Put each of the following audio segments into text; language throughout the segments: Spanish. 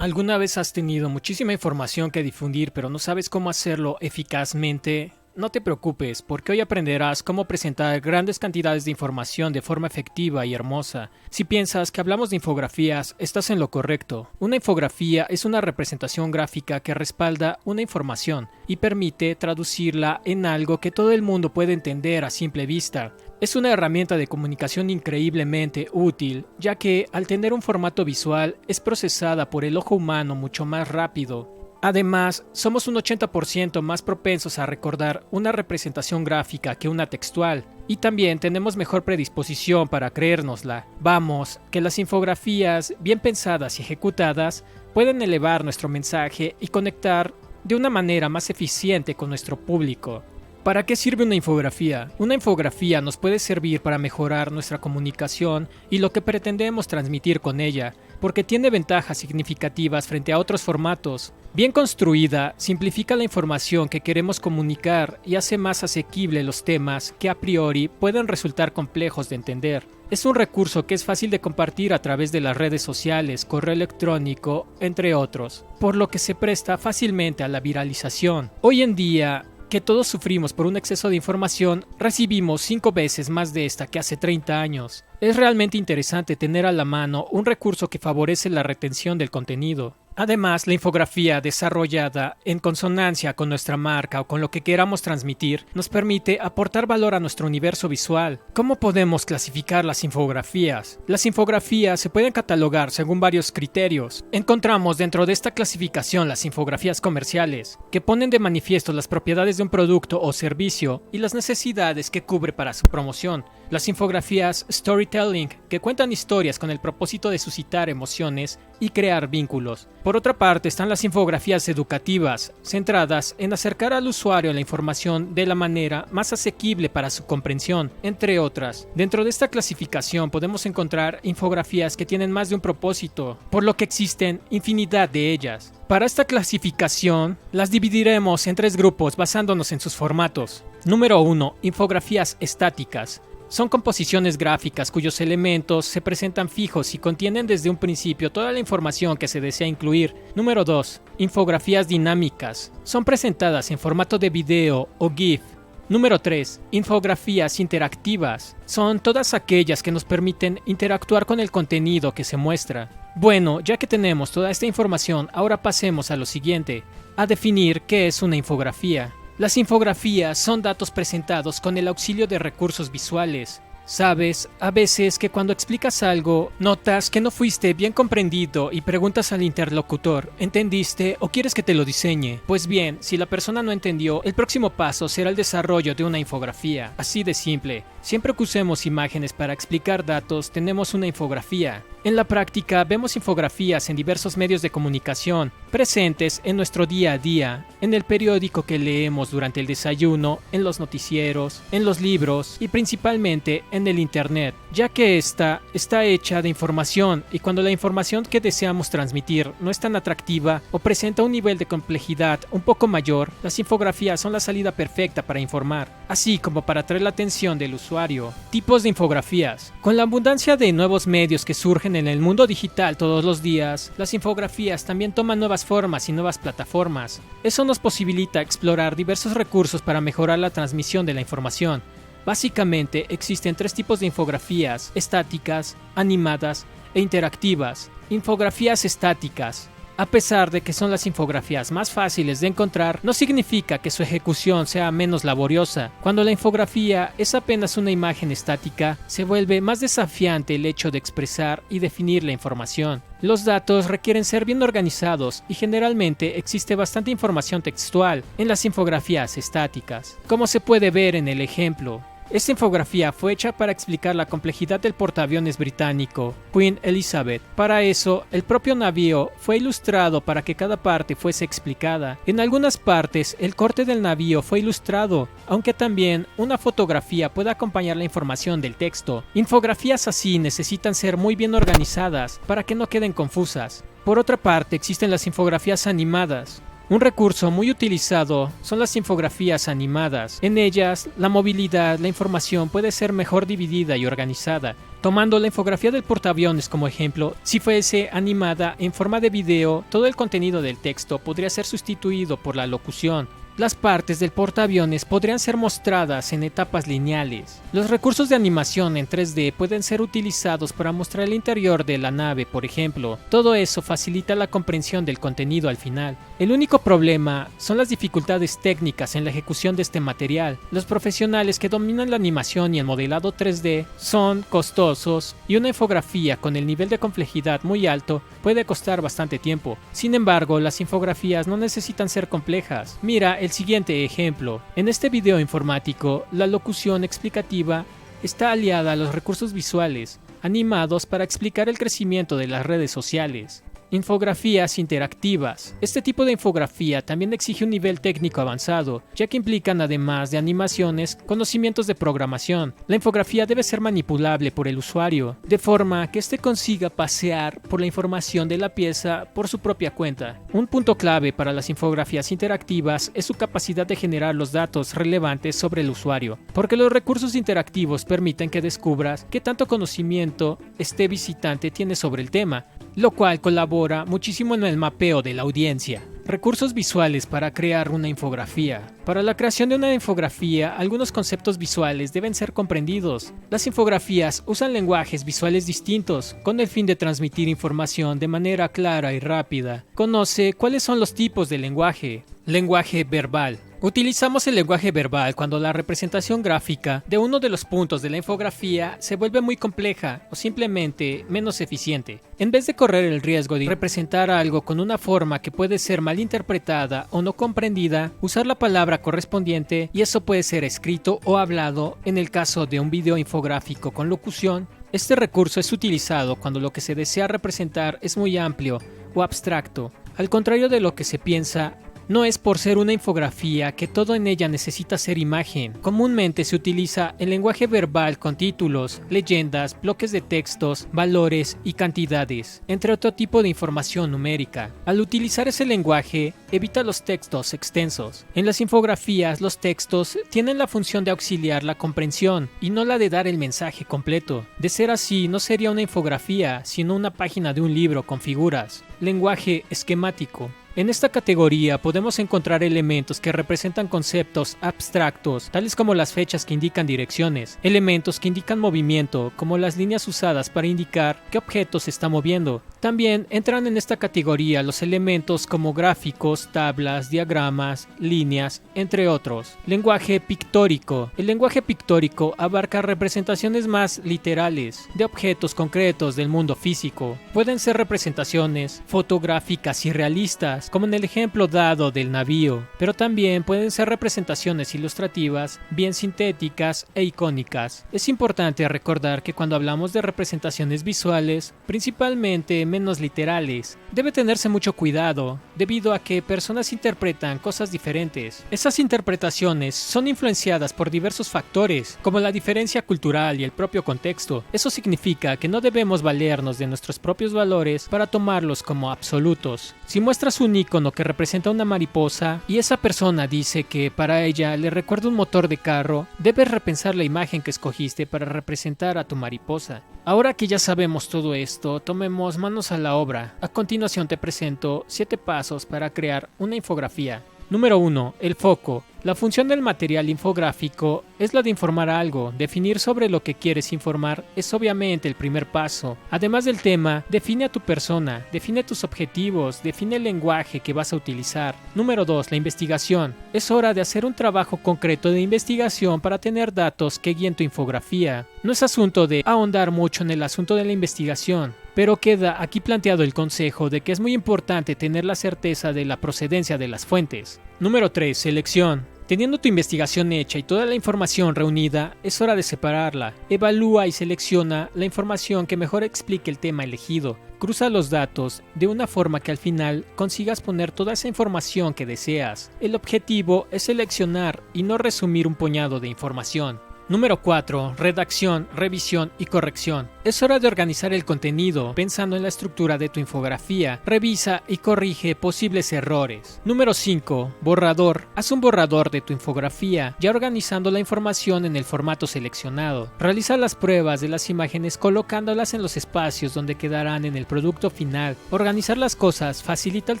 ¿Alguna vez has tenido muchísima información que difundir pero no sabes cómo hacerlo eficazmente? No te preocupes, porque hoy aprenderás cómo presentar grandes cantidades de información de forma efectiva y hermosa. Si piensas que hablamos de infografías, estás en lo correcto. Una infografía es una representación gráfica que respalda una información y permite traducirla en algo que todo el mundo puede entender a simple vista. Es una herramienta de comunicación increíblemente útil, ya que al tener un formato visual es procesada por el ojo humano mucho más rápido. Además, somos un 80% más propensos a recordar una representación gráfica que una textual, y también tenemos mejor predisposición para creérnosla. Vamos, que las infografías, bien pensadas y ejecutadas, pueden elevar nuestro mensaje y conectar de una manera más eficiente con nuestro público. ¿Para qué sirve una infografía? Una infografía nos puede servir para mejorar nuestra comunicación y lo que pretendemos transmitir con ella, porque tiene ventajas significativas frente a otros formatos. Bien construida, simplifica la información que queremos comunicar y hace más asequible los temas que a priori pueden resultar complejos de entender. Es un recurso que es fácil de compartir a través de las redes sociales, correo electrónico, entre otros, por lo que se presta fácilmente a la viralización. Hoy en día, que todos sufrimos por un exceso de información, recibimos 5 veces más de esta que hace 30 años. Es realmente interesante tener a la mano un recurso que favorece la retención del contenido. Además, la infografía desarrollada en consonancia con nuestra marca o con lo que queramos transmitir nos permite aportar valor a nuestro universo visual. ¿Cómo podemos clasificar las infografías? Las infografías se pueden catalogar según varios criterios. Encontramos dentro de esta clasificación las infografías comerciales, que ponen de manifiesto las propiedades de un producto o servicio y las necesidades que cubre para su promoción. Las infografías storytelling, que cuentan historias con el propósito de suscitar emociones y crear vínculos. Por otra parte están las infografías educativas, centradas en acercar al usuario la información de la manera más asequible para su comprensión, entre otras. Dentro de esta clasificación podemos encontrar infografías que tienen más de un propósito, por lo que existen infinidad de ellas. Para esta clasificación, las dividiremos en 3 grupos basándonos en sus formatos. Número 1. Infografías estáticas. Son composiciones gráficas cuyos elementos se presentan fijos y contienen desde un principio toda la información que se desea incluir. Número 2. Infografías dinámicas. Son presentadas en formato de video o GIF. Número 3. Infografías interactivas. Son todas aquellas que nos permiten interactuar con el contenido que se muestra. Bueno, ya que tenemos toda esta información, ahora pasemos a lo siguiente, a definir qué es una infografía. Las infografías son datos presentados con el auxilio de recursos visuales. Sabes, a veces que cuando explicas algo, notas que no fuiste bien comprendido y preguntas al interlocutor, ¿entendiste o quieres que te lo diseñe? Pues bien, si la persona no entendió, el próximo paso será el desarrollo de una infografía. Así de simple. Siempre que usemos imágenes para explicar datos, tenemos una infografía. En la práctica, vemos infografías en diversos medios de comunicación, presentes en nuestro día a día, en el periódico que leemos durante el desayuno, en los noticieros, en los libros y principalmente en el internet, ya que esta está hecha de información y cuando la información que deseamos transmitir no es tan atractiva o presenta un nivel de complejidad un poco mayor, las infografías son la salida perfecta para informar, así como para atraer la atención del usuario. Tipos de infografías. Con la abundancia de nuevos medios que surgen en el mundo digital todos los días, las infografías también toman nuevas formas y nuevas plataformas. Eso nos posibilita explorar diversos recursos para mejorar la transmisión de la información. Básicamente existen 3 tipos de infografías: estáticas, animadas e interactivas. Infografías estáticas. A pesar de que son las infografías más fáciles de encontrar, no significa que su ejecución sea menos laboriosa. Cuando la infografía es apenas una imagen estática, se vuelve más desafiante el hecho de expresar y definir la información. Los datos requieren ser bien organizados y generalmente existe bastante información textual en las infografías estáticas, como se puede ver en el ejemplo. Esta infografía fue hecha para explicar la complejidad del portaaviones británico Queen Elizabeth. Para eso, el propio navío fue ilustrado para que cada parte fuese explicada. En algunas partes, el corte del navío fue ilustrado, aunque también una fotografía puede acompañar la información del texto. Infografías así necesitan ser muy bien organizadas para que no queden confusas. Por otra parte, existen las infografías animadas. Un recurso muy utilizado son las infografías animadas. En ellas, la movilidad, la información puede ser mejor dividida y organizada. Tomando la infografía del portaaviones como ejemplo, si fuese animada en forma de video, todo el contenido del texto podría ser sustituido por la locución. Las partes del portaaviones podrían ser mostradas en etapas lineales. Los recursos de animación en 3D pueden ser utilizados para mostrar el interior de la nave, por ejemplo. Todo eso facilita la comprensión del contenido al final. El único problema son las dificultades técnicas en la ejecución de este material. Los profesionales que dominan la animación y el modelado 3D son costosos y una infografía con el nivel de complejidad muy alto puede costar bastante tiempo. Sin embargo, las infografías no necesitan ser complejas. Mira el siguiente ejemplo. En este video informático, la locución explicativa está aliada a los recursos visuales, animados para explicar el crecimiento de las redes sociales. Infografías interactivas. Este tipo de infografía también exige un nivel técnico avanzado, ya que implican además de animaciones, conocimientos de programación. La infografía debe ser manipulable por el usuario, de forma que éste consiga pasear por la información de la pieza por su propia cuenta. Un punto clave para las infografías interactivas es su capacidad de generar los datos relevantes sobre el usuario, porque los recursos interactivos permiten que descubras qué tanto conocimiento este visitante tiene sobre el tema, lo cual colabora muchísimo en el mapeo de la audiencia. Recursos visuales para crear una infografía. Para la creación de una infografía, algunos conceptos visuales deben ser comprendidos. Las infografías usan lenguajes visuales distintos, con el fin de transmitir información de manera clara y rápida. Conoce cuáles son los tipos de lenguaje. Lenguaje verbal. Utilizamos el lenguaje verbal cuando la representación gráfica de uno de los puntos de la infografía se vuelve muy compleja o simplemente menos eficiente. En vez de correr el riesgo de representar algo con una forma que puede ser mal interpretada o no comprendida, usar la palabra correspondiente, y eso puede ser escrito o hablado en el caso de un video infográfico con locución. Este recurso es utilizado cuando lo que se desea representar es muy amplio o abstracto. Al contrario de lo que se piensa, no es por ser una infografía que todo en ella necesita ser imagen. Comúnmente se utiliza el lenguaje verbal con títulos, leyendas, bloques de textos, valores y cantidades, entre otro tipo de información numérica. Al utilizar ese lenguaje, evita los textos extensos. En las infografías, los textos tienen la función de auxiliar la comprensión y no la de dar el mensaje completo. De ser así, no sería una infografía, sino una página de un libro con figuras. Lenguaje esquemático. En esta categoría podemos encontrar elementos que representan conceptos abstractos, tales como las fechas que indican direcciones, elementos que indican movimiento, como las líneas usadas para indicar qué objeto se está moviendo. También entran en esta categoría los elementos como gráficos, tablas, diagramas, líneas, entre otros. Lenguaje pictórico. El lenguaje pictórico abarca representaciones más literales de objetos concretos del mundo físico. Pueden ser representaciones fotográficas y realistas, como en el ejemplo dado del navío, pero también pueden ser representaciones ilustrativas, bien sintéticas e icónicas. Es importante recordar que cuando hablamos de representaciones visuales, principalmente menos literales, debe tenerse mucho cuidado, debido a que personas interpretan cosas diferentes. Esas interpretaciones son influenciadas por diversos factores, como la diferencia cultural y el propio contexto. Eso significa que no debemos valernos de nuestros propios valores para tomarlos como absolutos. Si muestras un icono que representa una mariposa y esa persona dice que para ella le recuerda un motor de carro, debes repensar la imagen que escogiste para representar a tu mariposa. Ahora que ya sabemos todo esto, tomemos manos a la obra. A continuación te presento 7 pasos para crear una infografía. Número 1. El foco. La función del material infográfico es la de informar algo. Definir sobre lo que quieres informar es obviamente el primer paso. Además del tema, define a tu persona, define tus objetivos, define el lenguaje que vas a utilizar. Número 2. La investigación. Es hora de hacer un trabajo concreto de investigación para tener datos que guíen tu infografía. No es asunto de ahondar mucho en el asunto de la investigación, pero queda aquí planteado el consejo de que es muy importante tener la certeza de la procedencia de las fuentes. Número 3. Selección. Teniendo tu investigación hecha y toda la información reunida, es hora de separarla. Evalúa y selecciona la información que mejor explique el tema elegido. Cruza los datos de una forma que al final consigas poner toda esa información que deseas. El objetivo es seleccionar y no resumir un puñado de información. Número 4. Redacción, revisión y corrección. Es hora de organizar el contenido pensando en la estructura de tu infografía. Revisa y corrige posibles errores. Número 5. Borrador. Haz un borrador de tu infografía, ya organizando la información en el formato seleccionado. Realiza las pruebas de las imágenes colocándolas en los espacios donde quedarán en el producto final. Organizar las cosas facilita el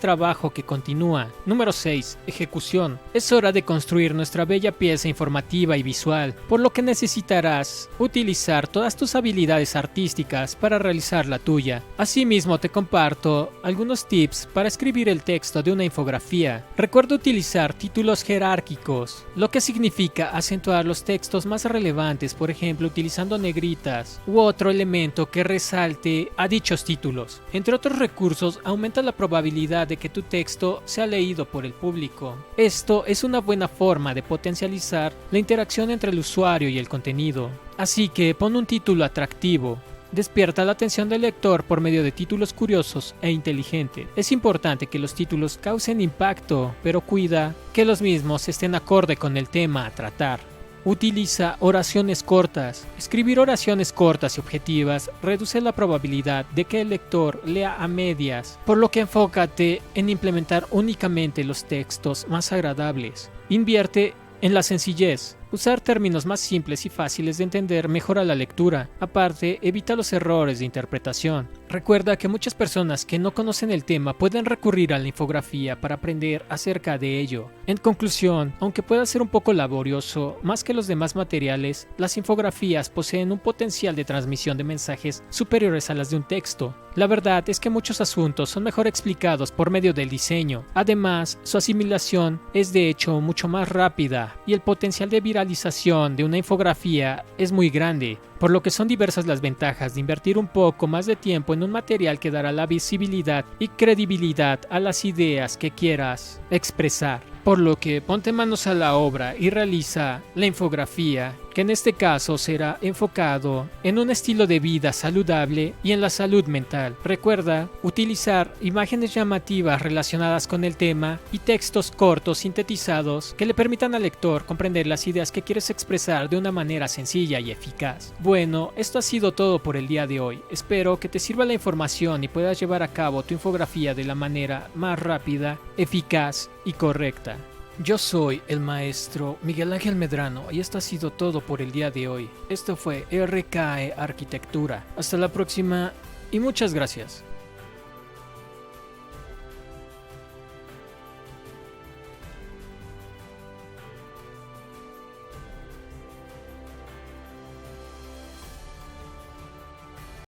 trabajo que continúa. Número 6. Ejecución. Es hora de construir nuestra bella pieza informativa y visual, por lo que necesitarás utilizar todas tus habilidades artísticas para realizar la tuya. Asimismo, te comparto algunos tips para escribir el texto de una infografía. Recuerda utilizar títulos jerárquicos, lo que significa acentuar los textos más relevantes, por ejemplo, utilizando negritas u otro elemento que resalte a dichos títulos. Entre otros recursos, aumenta la probabilidad de que tu texto sea leído por el público. Esto es una buena forma de potencializar la interacción entre el usuario y el contenido. Así que pon un título atractivo. Despierta la atención del lector por medio de títulos curiosos e inteligentes. Es importante que los títulos causen impacto, pero cuida que los mismos estén acorde con el tema a tratar. Utiliza oraciones cortas. Escribir oraciones cortas y objetivas reduce la probabilidad de que el lector lea a medias, por lo que enfócate en implementar únicamente los textos más agradables. Invierte en la sencillez. Usar términos más simples y fáciles de entender mejora la lectura. Aparte, evita los errores de interpretación. Recuerda que muchas personas que no conocen el tema pueden recurrir a la infografía para aprender acerca de ello. En conclusión, aunque pueda ser un poco laborioso, más que los demás materiales, las infografías poseen un potencial de transmisión de mensajes superiores a las de un texto. La verdad es que muchos asuntos son mejor explicados por medio del diseño. Además, su asimilación es de hecho mucho más rápida y el potencial de viralización de una infografía es muy grande, por lo que son diversas las ventajas de invertir un poco más de tiempo en un material que dará la visibilidad y credibilidad a las ideas que quieras expresar. Por lo que ponte manos a la obra y realiza la infografía, que en este caso será enfocado en un estilo de vida saludable y en la salud mental. Recuerda utilizar imágenes llamativas relacionadas con el tema y textos cortos sintetizados que le permitan al lector comprender las ideas que quieres expresar de una manera sencilla y eficaz. Bueno, esto ha sido todo por el día de hoy. Espero que te sirva la información y puedas llevar a cabo tu infografía de la manera más rápida, eficaz y correcta. Yo soy el maestro Miguel Ángel Medrano y esto ha sido todo por el día de hoy. Esto fue RKE Arquitectura. Hasta la próxima y muchas gracias.